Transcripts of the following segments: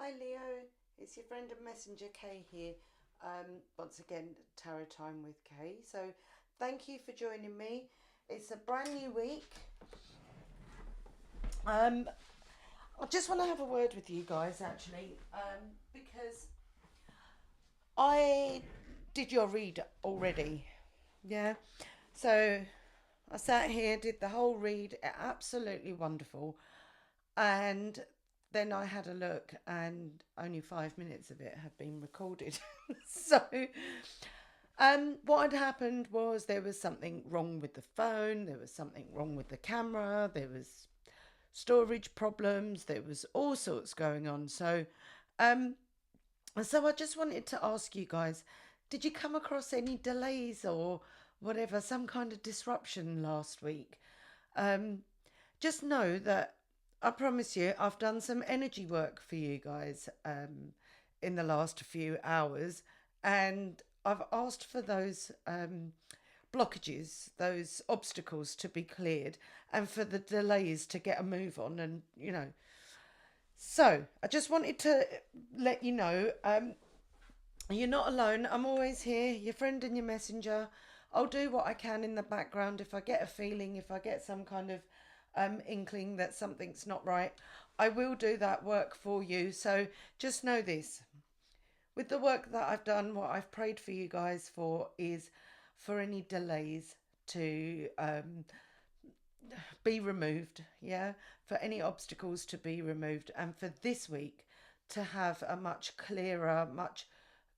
Hi Leo, it's your friend and messenger Kay here. Once again, Tarot Time with Kay. So thank you for joining me. It's a brand new week. I just want to have a word with you guys actually, because I did your read already. Yeah. So I sat here, did the whole read, absolutely wonderful. And then I had a look, and only 5 minutes of it had been recorded. So, what had happened was there was something wrong with the phone, there was something wrong with the camera, there was storage problems, there was all sorts going on. Um, so I just wanted to ask you guys, did you come across any delays or whatever, some kind of disruption last week? Um, just know that I promise you, I've done some energy work for you guys in the last few hours, and I've asked for those blockages, those obstacles to be cleared, and for the delays to get a move on, and So I just wanted to let you know you're not alone. I'm always here, your friend and your messenger. I'll do what I can in the background if I get a feeling, if I get some kind of inkling that something's not right. I will do that work for you. So just know this, with the work that I've done, what I've prayed for you guys for is for any delays to be removed. Yeah. For any obstacles to be removed. And for this week to have a much clearer, much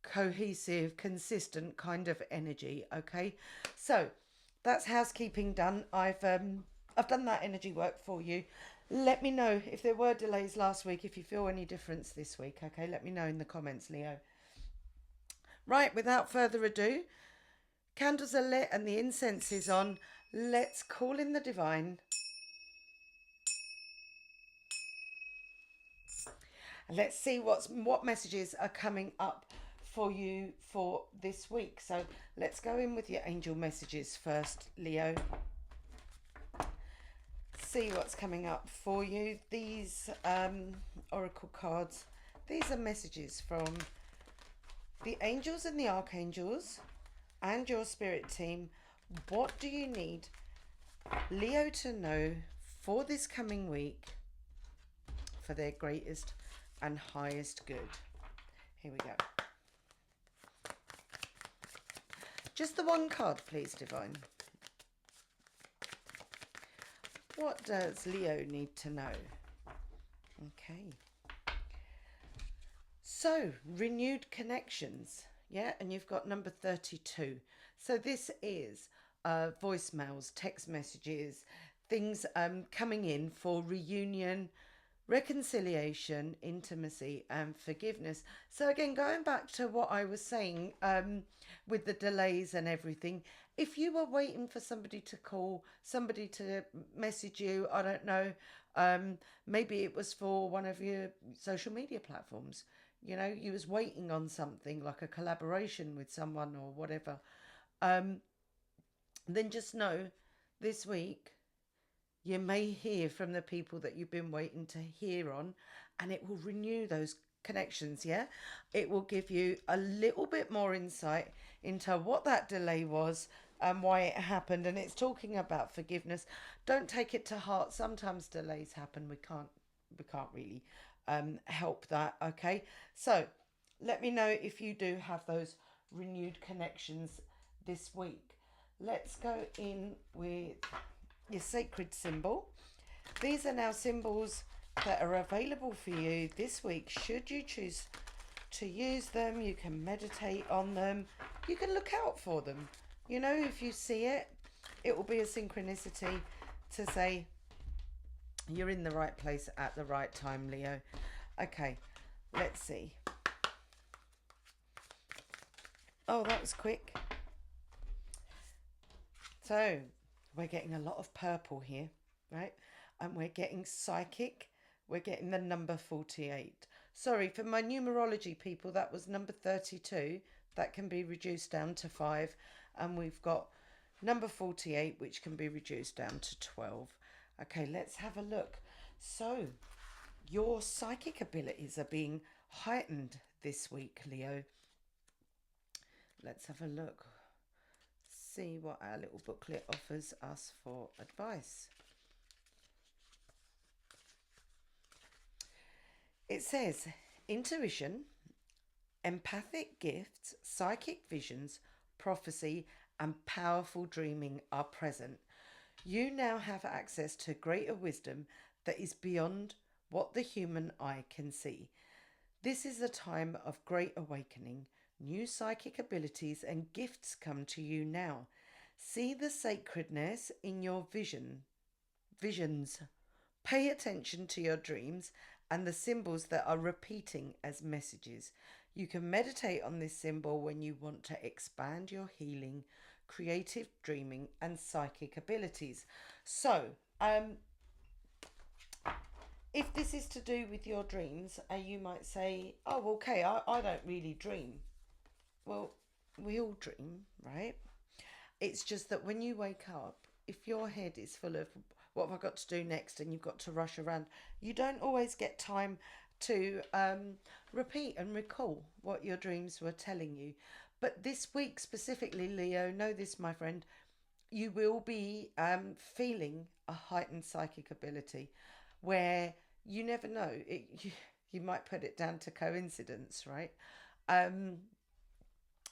cohesive, consistent kind of energy. Okay, so that's housekeeping done. I've done that energy work for you. Let me know if there were delays last week, if you feel any difference this week. Okay, let me know in the comments, Leo. Right, without further ado, candles are lit and the incense is on. Let's call in the divine. Let's see what messages are coming up for you for this week. So let's go in with your angel messages first, Leo. See what's coming up for you. These oracle cards, these are messages from the angels and the archangels and your spirit team. What do you need Leo to know for this coming week for their greatest and highest good? Here we go. Just the one card, please, divine. What does Leo need to know? Okay. So, renewed connections. Yeah, and you've got number 32. So this is voicemails, text messages, things coming in for reunion, reconciliation, intimacy, and forgiveness. So again, going back to what I was saying with the delays and everything, if you were waiting for somebody to call, somebody to message you, I don't know, maybe it was for one of your social media platforms. You was waiting on something like a collaboration with someone or whatever. Then just know this week you may hear from the people that you've been waiting to hear on, and it will renew those connections. Yeah, it will give you a little bit more insight into what that delay was and why it happened. And it's talking about forgiveness. Don't take it to heart. Sometimes delays happen. We can't really help that. Okay, so let me know if you do have those renewed connections this week. Let's go in with your sacred symbol. These are now symbols that are available for you this week. Should you choose to use them, you can meditate on them. You can look out for them. If you see it, it will be a synchronicity to say you're in the right place at the right time, Leo. Okay, let's see. Oh, that was quick. So we're getting a lot of purple here, right? And we're getting psychic. We're getting the number 48. Sorry, for my numerology people, that was number 32. That can be reduced down to 5. And we've got number 48, which can be reduced down to 12. Okay, let's have a look. So your psychic abilities are being heightened this week, Leo. Let's have a look. See what our little booklet offers us for advice. It says intuition, empathic gifts, psychic visions, prophecy, and powerful dreaming are present. You now have access to greater wisdom that is beyond what the human eye can see. This is a time of great awakening. New psychic abilities and gifts come to you now. See the sacredness in your visions. Pay attention to your dreams and the symbols that are repeating as messages. You can meditate on this symbol when you want to expand your healing, creative dreaming, and psychic abilities. So, if this is to do with your dreams, you might say, oh, okay, I don't really dream. Well, we all dream, right? It's just that when you wake up, if your head is full of what have I got to do next and you've got to rush around, you don't always get time to repeat and recall what your dreams were telling you. But this week specifically, Leo, know this, my friend, you will be feeling a heightened psychic ability where you never know. You might put it down to coincidence, right?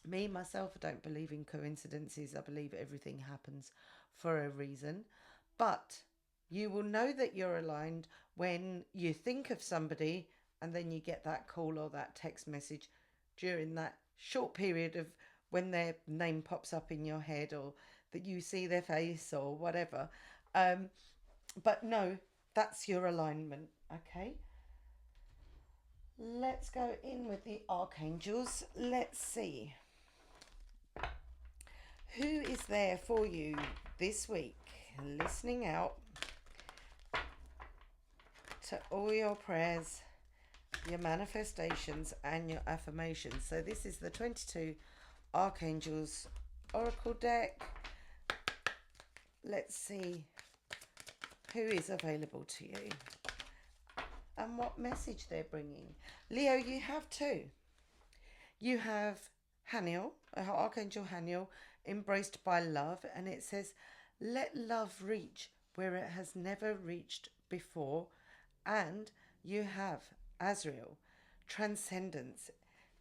Me, myself, I don't believe in coincidences. I believe everything happens for a reason. But you will know that you're aligned when you think of somebody and then you get that call or that text message during that short period of when their name pops up in your head or that you see their face or whatever. But no, that's your alignment, okay? Let's go in with the archangels. Let's see. Who is there for you this week? Listening out to all your prayers, your manifestations, and your affirmations. So this is the 22 Archangels Oracle deck. Let's see who is available to you and what message they're bringing. Leo, you have two. You have Haniel, Archangel Haniel, embraced by love, and it says, let love reach where it has never reached before. And you have Azrael, transcendence.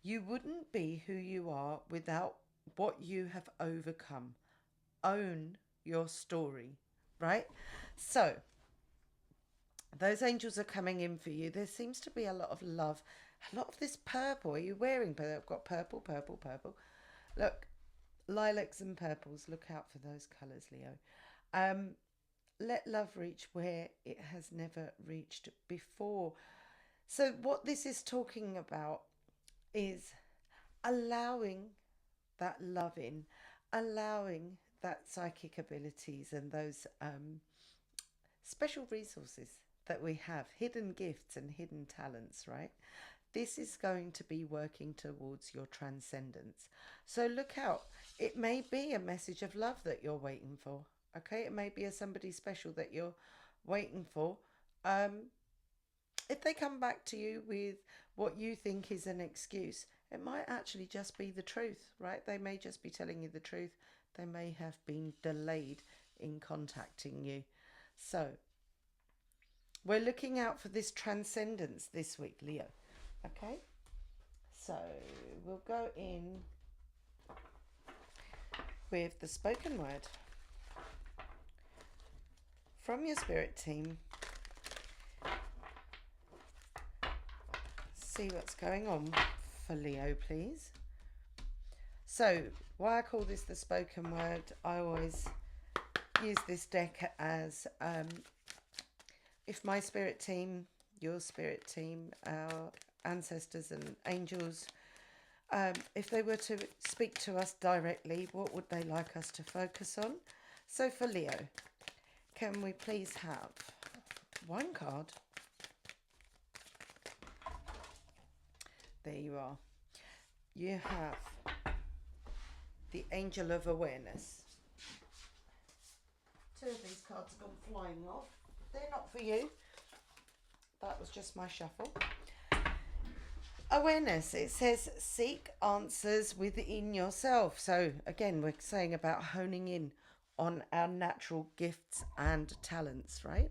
You wouldn't be who you are without what you have overcome. Own your story, right? So those angels are coming in for you. There seems to be a lot of love, a lot of this purple. Are you wearing purple? I've got purple, purple, purple. Look, lilacs and purples. Look out for those colours, Leo. Let love reach where it has never reached before. So what this is talking about is allowing that love in, allowing that psychic abilities and those special resources that we have, hidden gifts and hidden talents, right? This is going to be working towards your transcendence. So look out. It may be a message of love that you're waiting for. Okay, it may be a somebody special that you're waiting for. If they come back to you with what you think is an excuse, it might actually just be the truth, right? They may just be telling you the truth. They may have been delayed in contacting you. So we're looking out for this transcendence this week, Leo. Okay, so we'll go in with the spoken word from your spirit team. See what's going on for Leo, please. So why I call this the spoken word, I always use this deck as if my spirit team, your spirit team, our ancestors and angels, if they were to speak to us directly, what would they like us to focus on? So for Leo, can we please have one card? There you are. You have the Angel of Awareness. Two of these cards have gone flying off. They're not for you. That was just my shuffle. Awareness. It says seek answers within yourself. So again, we're saying about honing in on our natural gifts and talents, right?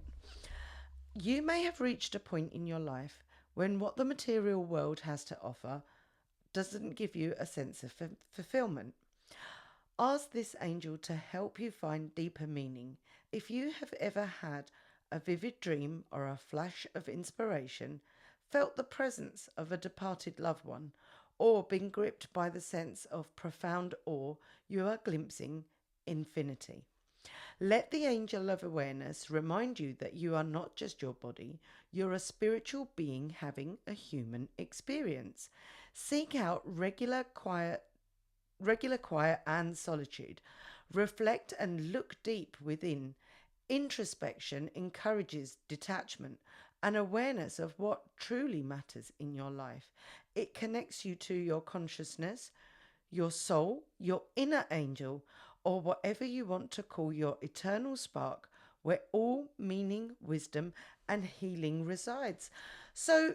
You may have reached a point in your life when what the material world has to offer doesn't give you a sense of fulfillment. Ask this angel to help you find deeper meaning. If you have ever had a vivid dream or a flash of inspiration, felt the presence of a departed loved one, or been gripped by the sense of profound awe, you are glimpsing infinity. Let the angel of awareness remind you that you are not just your body, you're a spiritual being having a human experience. Seek out regular quiet and solitude. Reflect and look deep within. Introspection encourages detachment and awareness of what truly matters in your life. It connects you to your consciousness, your soul, your inner angel, or whatever you want to call your eternal spark, where all meaning, wisdom, and healing resides. So,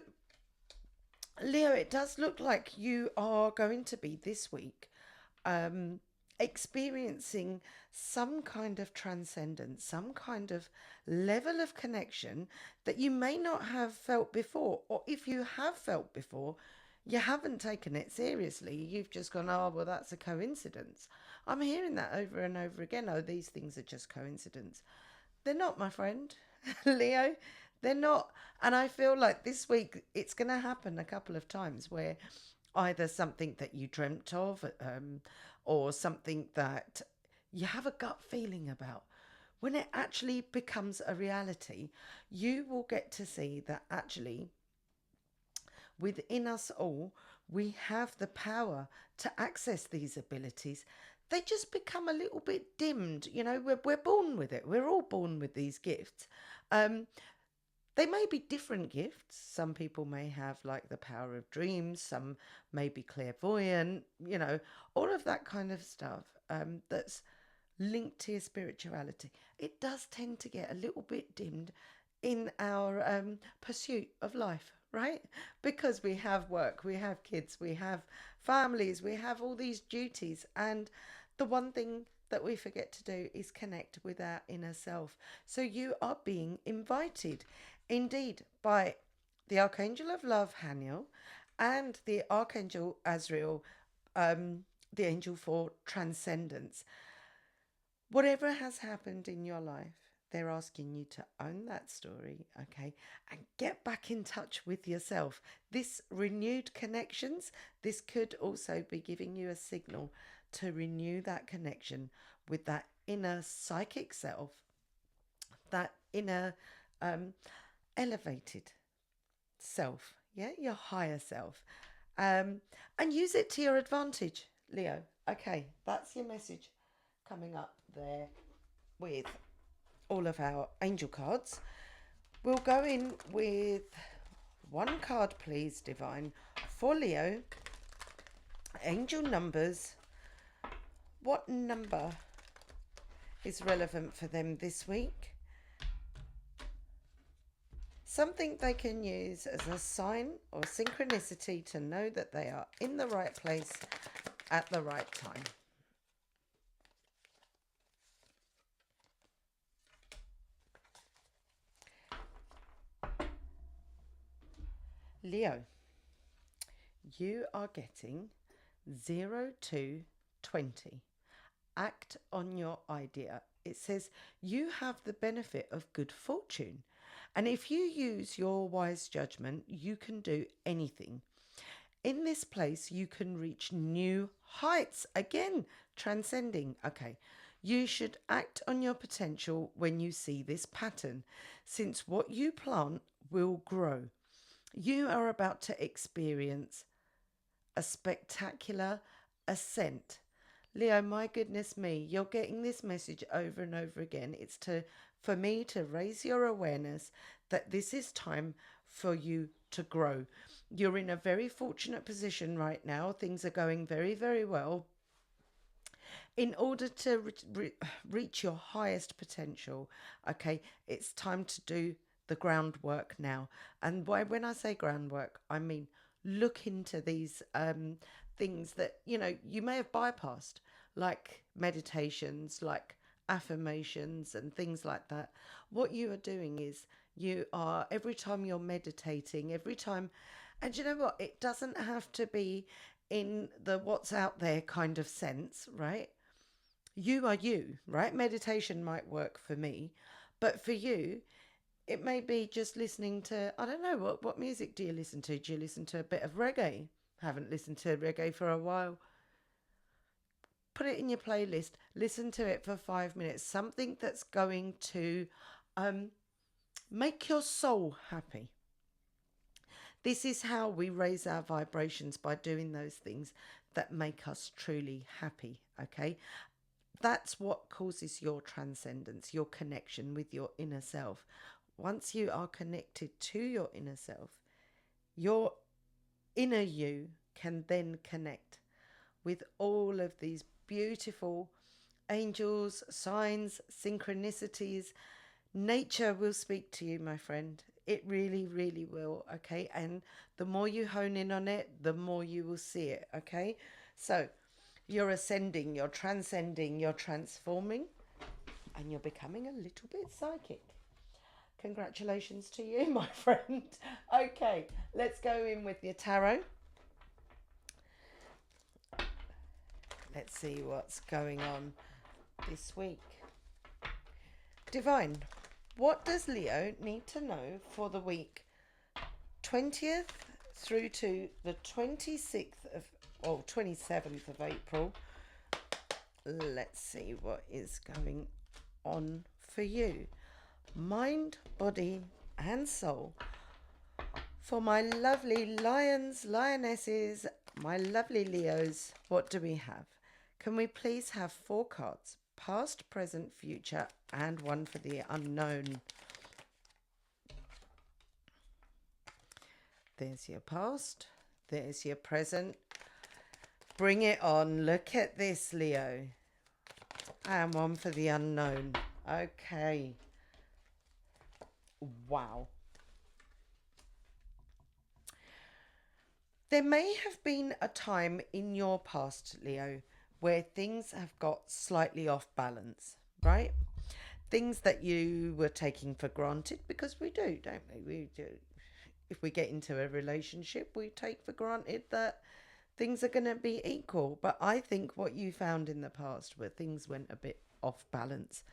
Leo, it does look like you are going to be this week um, experiencing some kind of transcendence, some kind of level of connection that you may not have felt before. Or if you have felt before, you haven't taken it seriously. You've just gone, oh, well, that's a coincidence. I'm hearing that over and over again. Oh, these things are just coincidence. They're not, my friend. Leo, they're not. And I feel like this week it's going to happen a couple of times where either something that you dreamt of or something that you have a gut feeling about. When it actually becomes a reality, you will get to see that actually within us all, we have the power to access these abilities. They just become a little bit dimmed. You know, we're born with it. We're all born with these gifts. Um, they may be different gifts. Some people may have like the power of dreams, some may be clairvoyant, you know, all of that kind of stuff that's linked to your spirituality. It does tend to get a little bit dimmed in our pursuit of life, right? Because we have work, we have kids, we have families, we have all these duties. And the one thing that we forget to do is connect with our inner self. So you are being invited, indeed, by the Archangel of Love, Haniel, and the Archangel Azrael, the angel for transcendence. Whatever has happened in your life, they're asking you to own that story, okay, and get back in touch with yourself. This renewed connections, this could also be giving you a signal to renew that connection with that inner psychic self, that inner um, elevated self, yeah, your higher self, and use it to your advantage, Leo. Okay, that's your message coming up there with all of our angel cards. We'll go in with one card, please, Divine, for Leo. Angel numbers. What number is relevant for them this week? Something they can use as a sign or synchronicity to know that they are in the right place at the right time. Leo, you are getting 0 to 20. Act on your idea. It says you have the benefit of good fortune. And if you use your wise judgment, you can do anything. In this place, you can reach new heights. Again, transcending. Okay. You should act on your potential when you see this pattern, since what you plant will grow. You are about to experience a spectacular ascent. Leo, my goodness me, you're getting this message over and over again. It's to for me to raise your awareness that this is time for you to grow. You're in a very fortunate position right now. Things are going very, very well. In order to reach your highest potential, okay, it's time to do the groundwork now. And when I say groundwork, I mean look into these things that, you know, you may have bypassed, like meditations, like affirmations, and things like that. What you are doing is you are, every time you're meditating, every time, and you know what? It doesn't have to be in the what's out there kind of sense, right? You are you, right? Meditation might work for me, but for you, it may be just listening to, I don't know, what music do you listen to? Do you listen to a bit of reggae? Haven't listened to reggae for a while. Put it in your playlist. Listen to it for 5 minutes. Something that's going to um, make your soul happy. This is how we raise our vibrations, by doing those things that make us truly happy. Okay. That's what causes your transcendence, your connection with your inner self. Once you are connected to your inner self, your inner you can then connect with all of these beautiful angels, signs, synchronicities. Nature will speak to you, my friend. It really, really will. Okay. And the more you hone in on it, the more you will see it. Okay. So you're ascending, you're transcending, you're transforming, and you're becoming a little bit psychic. Congratulations to you, my friend. Okay, let's go in with your tarot. Let's see what's going on this week. Divine, what does Leo need to know for the week 20th through to the 26th of, or 27th of April? Let's see what is going on for you. Mind, body, and soul. For my lovely lions, lionesses, my lovely Leos, what do we have? Can we please have 4 cards? Past, present, future, and one for the unknown. There's your past. There's your present. Bring it on. Look at this, Leo. And one for the unknown. Okay. Wow. There may have been a time in your past, Leo, where things have got slightly off balance, right? Things that you were taking for granted, because we do, don't we? We do. If we get into a relationship, we take for granted that things are going to be equal. But I think what you found in the past where things went a bit off balance,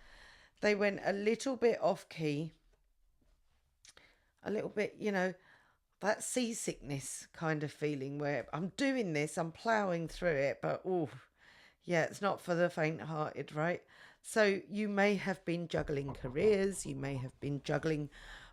they went a little bit off key, a little bit, you know, that seasickness kind of feeling where I'm doing this, I'm ploughing through it, but oh, yeah, it's not for the faint hearted, right? So you may have been juggling careers, you may have been juggling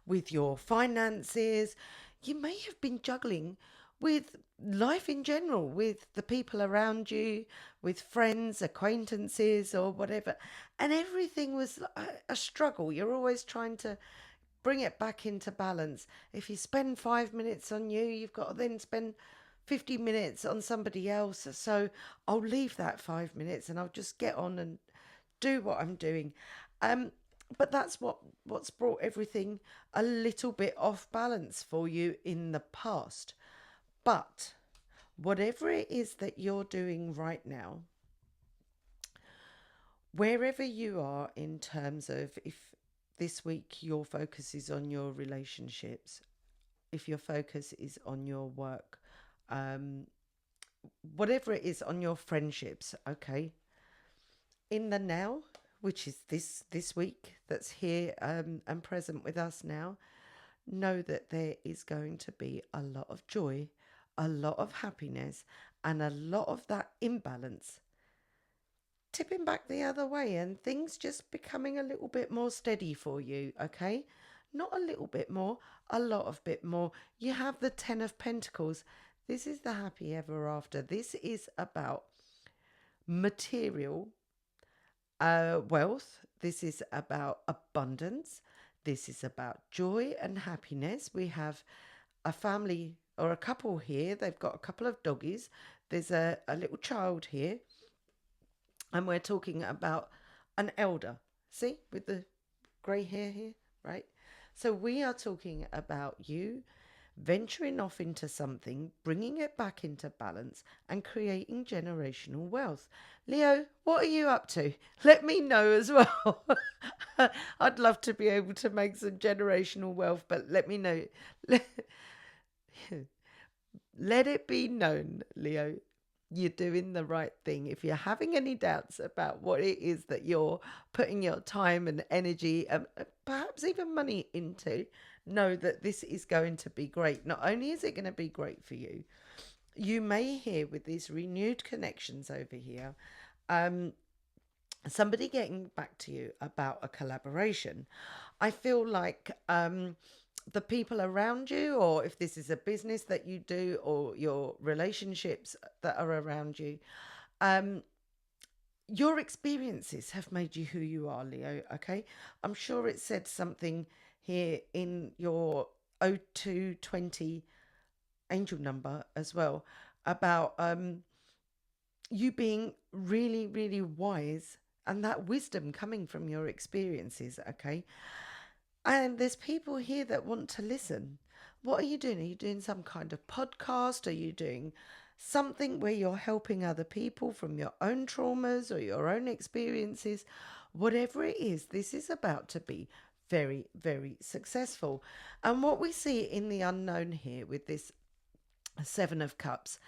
with your finances, you may have been juggling with life in general, with the people around you, with friends, acquaintances, or whatever. And everything was a struggle. You're always trying to bring it back into balance. If you spend 5 minutes on you, you've got to then spend 50 minutes on somebody else. So I'll leave that 5 minutes and I'll just get on and do what I'm doing. But that's what's brought everything a little bit off balance for you in the past. But whatever it is that you're doing right now, wherever you are in terms of, if this week your focus is on your relationships, if your focus is on your work, um, whatever it is, on your friendships, okay, in the now, which is this week that's here and present with us now, know that there is going to be a lot of joy, a lot of happiness, and a lot of that imbalance tipping back the other way, and things just becoming a little bit more steady for you, okay? Not a little bit more, a lot of bit more. You have the 10 of Pentacles. This is the happy ever after. This is about material wealth. This is about abundance. This is about joy and happiness. We have a family or a couple here. They've got a couple of doggies. There's a little child here. And we're talking about an elder. See, with the grey hair here, right? So we are talking about you venturing off into something, bringing it back into balance, and creating generational wealth. Leo, what are you up to? Let me know as well. I'd love to be able to make some generational wealth, but let me know. Let it be known, Leo, you're doing the right thing. If you're having any doubts about what it is that you're putting your time and energy and perhaps even money into, know that this is going to be great. Not only is it going to be great for you, you may hear with these renewed connections over here, um, somebody getting back to you about a collaboration. I feel like the people around you, or if this is a business that you do, or your relationships that are around you, um, your experiences have made you who you are, Leo. Okay. I'm sure it said something here in your 0220 angel number as well about you being really, really wise and that wisdom coming from your experiences. Okay. And there's people here that want to listen. What are you doing? Are you doing some kind of podcast? Are you doing something where you're helping other people from your own traumas or your own experiences? Whatever it is, this is about to be very, very successful. And what we see in the unknown here with this Seven of Cups,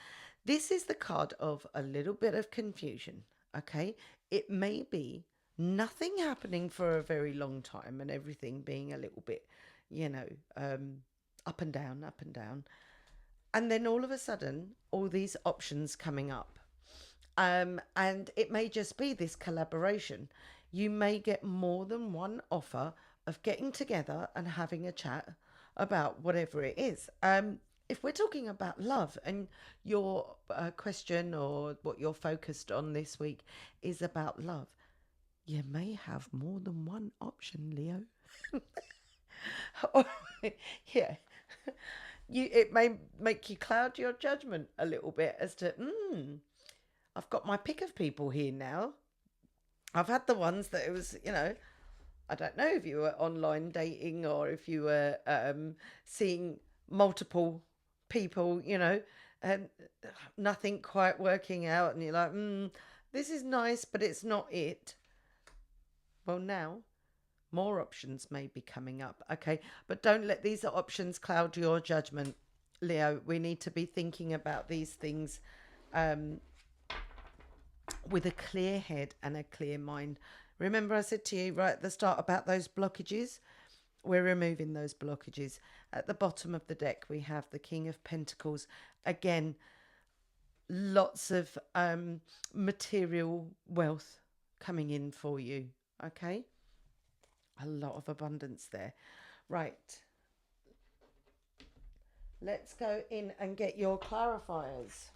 this is the card of a little bit of confusion. Okay. It may be nothing happening for a very long time and everything being a little bit, you know, up and down, up and down. And then all of a sudden, all these options coming up. And it may just be this collaboration. You may get more than one offer of getting together and having a chat about whatever it is. If we're talking about love and your question or what you're focused on this week is about love, you may have more than one option, Leo. Yeah. It may make you cloud your judgment a little bit as to, I've got my pick of people here now. I've had the ones that it was, I don't know if you were online dating or if you were seeing multiple people, and nothing quite working out, and you're like, this is nice, but it's not it. Well, now more options may be coming up. Okay, but don't let these options cloud your judgment, Leo. We need to be thinking about these things with a clear head and a clear mind. Remember, I said to you right at the start about those blockages? We're removing those blockages. At the bottom of the deck, we have the King of Pentacles. Again, lots of material wealth coming in for you. Okay? A lot of abundance there. Right. Let's go in and get your clarifiers.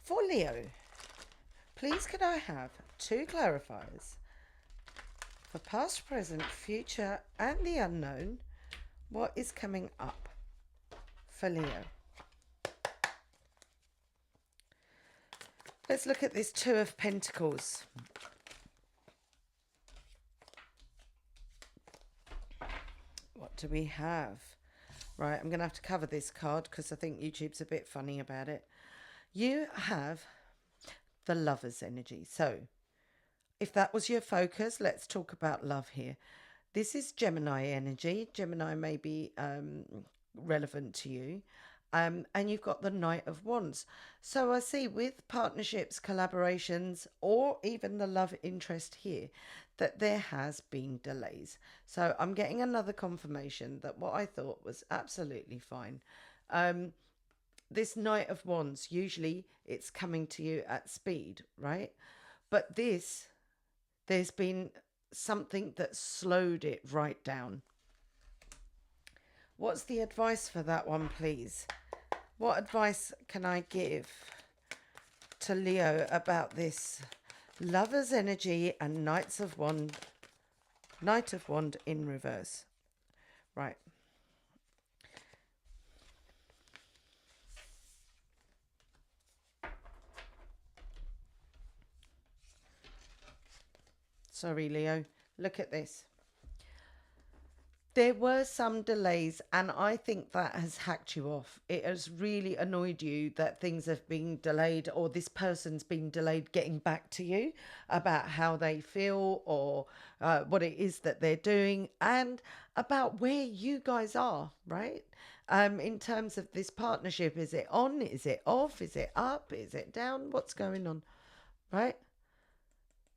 For Leo, please could I have 2 clarifiers for past, present, future, and the unknown? What is coming up for Leo? Let's look at this 2 of Pentacles. What do we have? Right, I'm going to have to cover this card because I think YouTube's a bit funny about it. You have the Lover's energy. So if that was your focus, let's talk about love here. This is Gemini energy. Gemini may be relevant to you. And you've got the Knight of Wands. So I see with partnerships, collaborations, or even the love interest here, that there has been delays. So I'm getting another confirmation that what I thought was absolutely fine. This Knight of Wands, usually it's coming to you at speed, right? But this, there's been something that slowed it right down. What's the advice for that one, please? What advice can I give to Leo about this Lover's energy and Knight of Wand in reverse? Right. Sorry, Leo. Look at this. There were some delays, and I think that has hacked you off. It has really annoyed you that things have been delayed, or this person's been delayed getting back to you about how they feel, or what it is that they're doing, and about where you guys are, right? In terms of this partnership, is it on? Is it off? Is it up? Is it down? What's going on, right?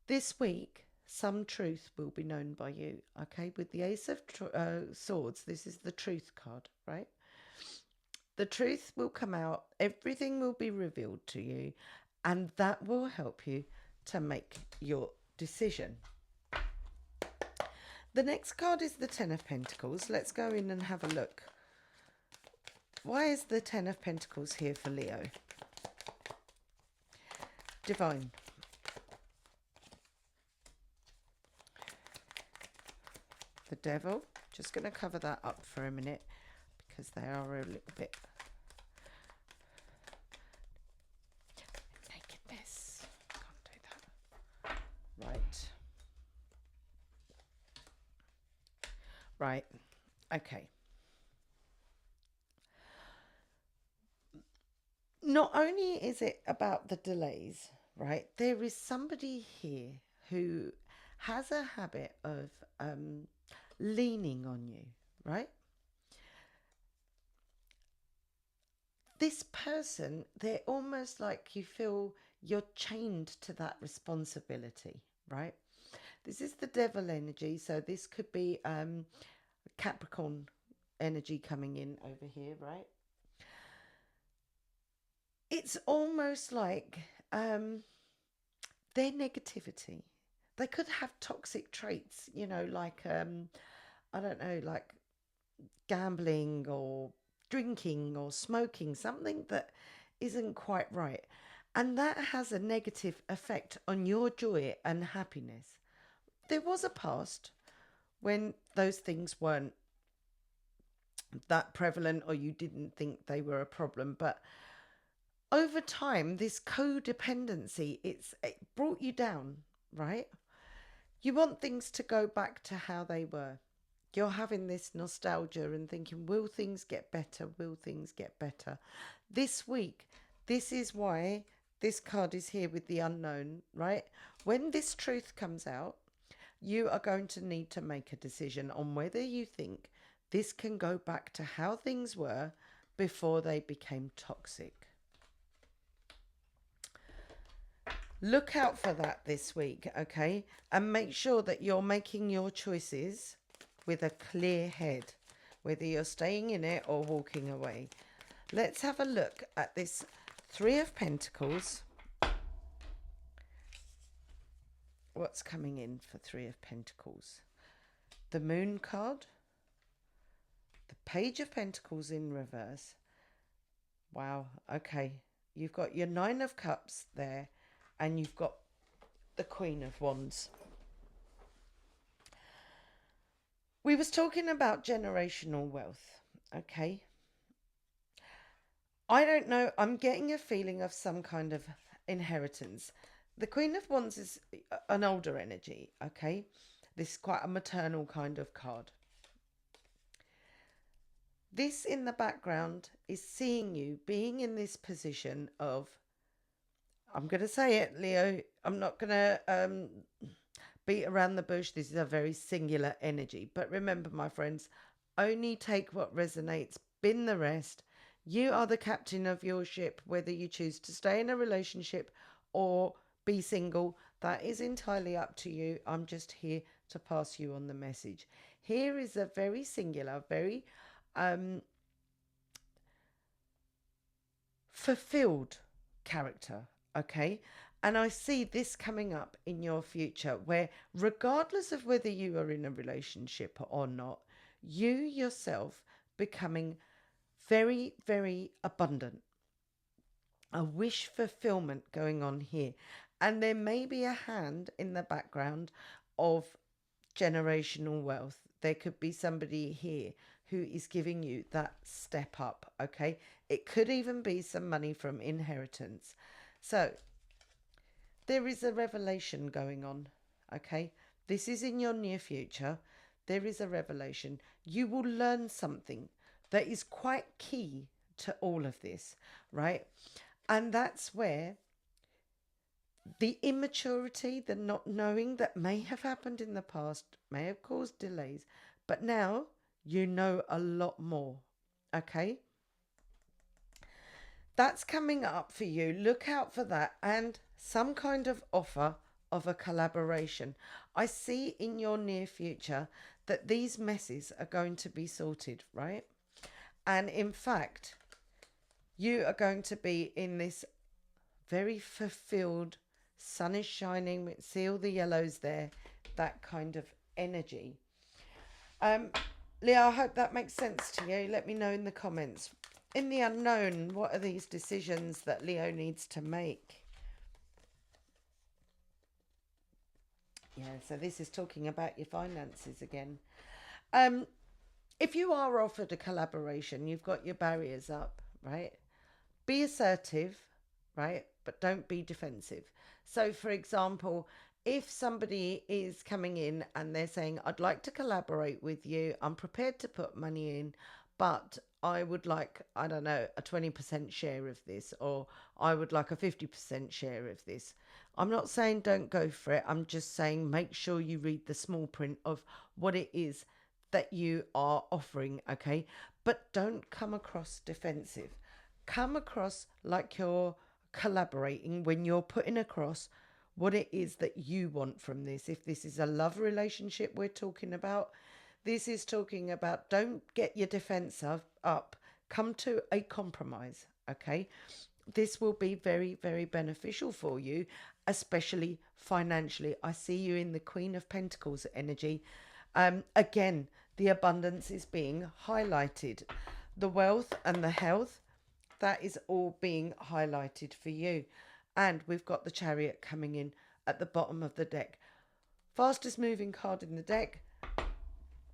This week, some truth will be known by you, okay? With the Ace of Swords, this is the truth card, right? The truth will come out, everything will be revealed to you, and that will help you to make your decision. The next card is the Ten of Pentacles. Let's go in and have a look. Why is the Ten of Pentacles here for Leo? Divine. The Devil. Just going to cover that up for a minute because they are a little bit nakedness. Can't do that. Right. Okay. Not only is it about the delays, right? There is somebody here who has a habit of leaning on you, right? This person, they're almost like you feel you're chained to that responsibility, right? This is the devil energy, so this could be Capricorn energy coming in over here, right? It's almost like their negativity. They could have toxic traits, you know, like I don't know, like gambling or drinking or smoking, something that isn't quite right. And that has a negative effect on your joy and happiness. There was a past when those things weren't that prevalent, or you didn't think they were a problem, but over time this codependency, it brought you down, right? You want things to go back to how they were. You're having this nostalgia and thinking, will things get better? Will things get better? This week, this is why this card is here with the unknown, right? When this truth comes out, you are going to need to make a decision on whether you think this can go back to how things were before they became toxic. Look out for that this week, okay? And make sure that you're making your choices with a clear head, whether you're staying in it or walking away. Let's have a look at this Three of Pentacles. What's coming in for Three of Pentacles? The Moon card. The Page of Pentacles in reverse. Wow, okay. You've got your Nine of Cups there. And you've got the Queen of Wands. We was talking about generational wealth, okay? I don't know. I'm getting a feeling of some kind of inheritance. The Queen of Wands is an older energy, okay? This is quite a maternal kind of card. This in the background is seeing you being in this position of, I'm going to say it, Leo. I'm not going to beat around the bush. This is a very singular energy. But remember, my friends, only take what resonates, bin the rest. You are the captain of your ship, whether you choose to stay in a relationship or be single. That is entirely up to you. I'm just here to pass you on the message. Here is a very singular, very fulfilled character. Okay. And I see this coming up in your future where, regardless of whether you are in a relationship or not, you yourself becoming very, very abundant. A wish fulfillment going on here. And there may be a hand in the background of generational wealth. There could be somebody here who is giving you that step up. Okay. It could even be some money from inheritance. So there is a revelation going on, okay? This is in your near future. there is a revelation. You will learn something that is quite key to all of this, right? And that's where the immaturity, the not knowing that may have happened in the past, may have caused delays, but now you know a lot more. Okay? That's coming up for you. Look out for that and some kind of offer of a collaboration. I see in your near future that these messes are going to be sorted, right? And in fact, you are going to be in this very fulfilled, sun is shining, see all the yellows there, that kind of energy. Leah, I hope that makes sense to you. Let me know in the comments. In the unknown, what are these decisions that Leo needs to make? Yeah, so this is talking about your finances again. If you are offered a collaboration, you've got your barriers up, right? Be assertive, right? But don't be defensive. So, for example, if somebody is coming in and they're saying, I'd like to collaborate with you, I'm prepared to put money in, but I would like, I don't know, a 20% share of this, or I would like a 50% share of this. I'm not saying don't go for it. I'm just saying make sure you read the small print of what it is that you are offering, okay? But don't come across defensive. Come across like you're collaborating when you're putting across what it is that you want from this. If this is a love relationship we're talking about, this is talking about don't get your defense up. Come to a compromise, okay? This will be very, very beneficial for you, especially financially. I see you in the Queen of Pentacles energy. Again, the abundance is being highlighted. The wealth and the health, that is all being highlighted for you. And we've got the Chariot coming in at the bottom of the deck. Fastest moving card in the deck.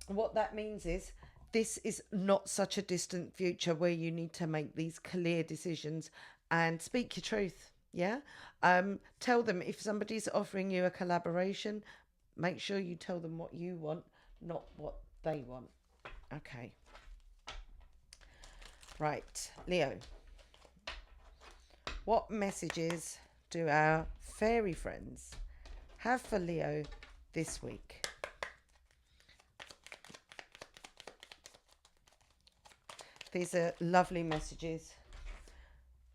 What that means is this is not such a distant future where you need to make these clear decisions and speak your truth. Yeah. Tell them if somebody's offering you a collaboration, make sure you tell them what you want, not what they want. Okay. Right, Leo. What messages do our fairy friends have for Leo this week? These are lovely messages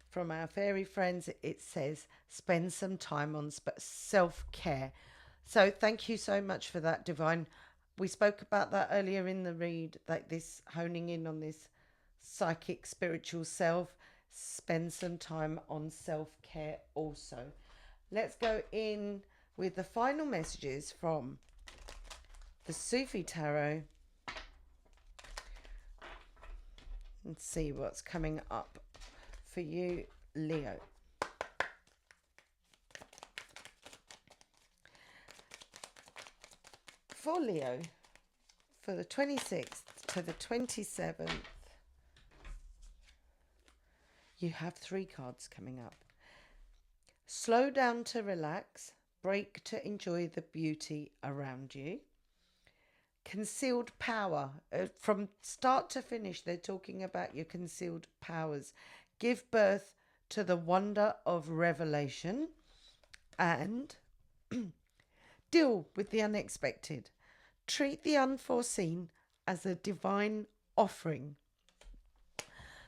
from our fairy friends. It says, spend some time on self-care. So thank you so much for that, Divine. We spoke about that earlier in the read, like this honing in on this psychic spiritual self. Spend some time on self-care also. Let's go in with the final messages from the Sufi Tarot and see what's coming up for you, Leo. For Leo, for the 26th to the 27th, you have 3 cards coming up. Slow down to relax, break to enjoy the beauty around you. Concealed power. From start to finish, they're talking about your concealed powers. Give birth to the wonder of revelation and deal with the unexpected. Treat the unforeseen as a divine offering.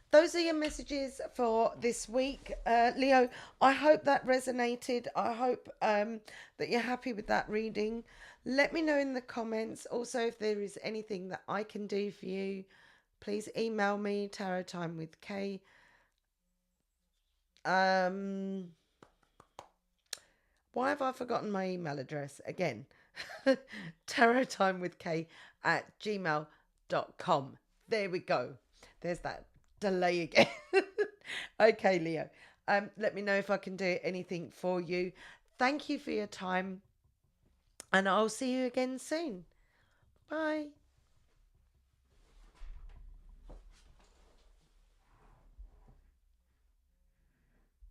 Those are your messages for this week, Leo. I hope that resonated. I hope that you're happy with that reading. Let me know in the comments. Also, if there is anything that I can do for you, please email me, tarottimewithk. Why have I forgotten my email address again? tarottimewithk@gmail.com. There we go. There's that delay again. Okay, Leo. Let me know if I can do anything for you. Thank you for your time, and I'll see you again soon. Bye.